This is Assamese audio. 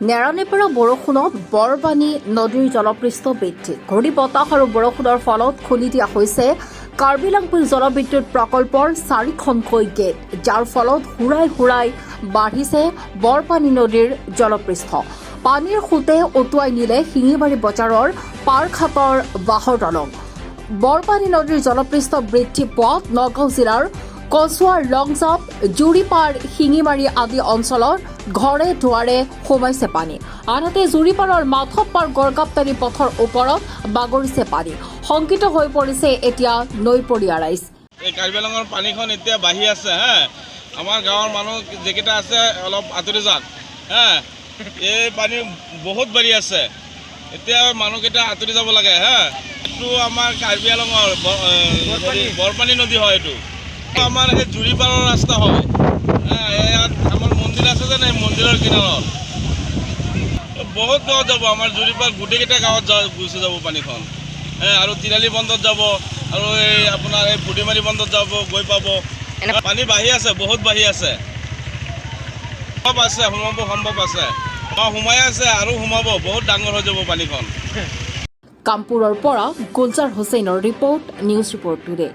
নেৰানেপেৰা বৰষুণত বৰবানী নদীৰ জলপৃষ্ঠ বৃদ্ধি ঘূৰ্ণী বতাহ আৰু বৰষুণৰ ফলত খুলি দিয়া হৈছে কাৰ্বি আংলং জলবিদ্যুৎ প্ৰকল্পৰ 4খনকৈ গেট, যাৰ ফলত হুৰাই বাঢ়িছে বৰপানী নদীৰ জলপৃষ্ঠ। পানীৰ সোঁতে উটুৱাই নিলে শিঙিমাৰী বজাৰৰ পাৰঘাটৰ বাঁহৰ দলং। বৰপানী নদীৰ জলপৃষ্ঠ বৃদ্ধি পোৱাত নগাঁও জিলাৰ কচুৱাৰ লংজাপ, জুৰিপাৰ, শিঙিমাৰী আদি অঞ্চলৰ ঘৰে দুৱাৰে সোমাইছে পানী। আনহাতে জুৰিপাৰৰ মাধৱপাৰ গড়গাপতানি পথৰ ওপৰত বাগৰিছে পানী। শংকিত হৈ পৰিছে এতিয়া নৈপৰীয়া ৰাইজ। এই কাৰ্বি আংলঙৰ পানীখন এতিয়া বাঢ়ি আছে। আমাৰ গাঁৱৰ মানুহ যিকেইটা আছে অলপ আঁতৰি যাওক। এই পানী বহুত বাঢ়ি আছে, এতিয়া মানুহকেইটা আঁতৰি যাব লাগে। এইটো আমাৰ কাৰ্বি আংলঙৰ বৰপানী নদী হয়। এইটো আমাৰ সেই জুৰিপাৰৰ ৰাস্তা হয়। ইয়াত আমাৰ মন্দিৰ আছে যে, এই মন্দিৰৰ কিনাৰত বহুত গাঁৱত যাব। আমাৰ জুৰিপাৰ গোটেইকেইটা গাঁৱত গুচি যাব পানীখন। আৰু তিৰালি বন্ধত যাব, আৰু এই আপোনাৰ এই পুটিমাৰী বন্ধত যাব, গৈ পাব। পানী বাঢ়ি আছে, বহুত বাঢ়ি আছে। সোমাব সম্ভৱ আছে, সোমাই আছে আৰু সোমাব, বহুত ডাঙৰ হৈ যাব পানীখন। কামপুৰৰ পৰা গুলজাৰ হুছেইনৰ ৰিপৰ্ট, নিউজ ৰিপৰ্ট টুডে।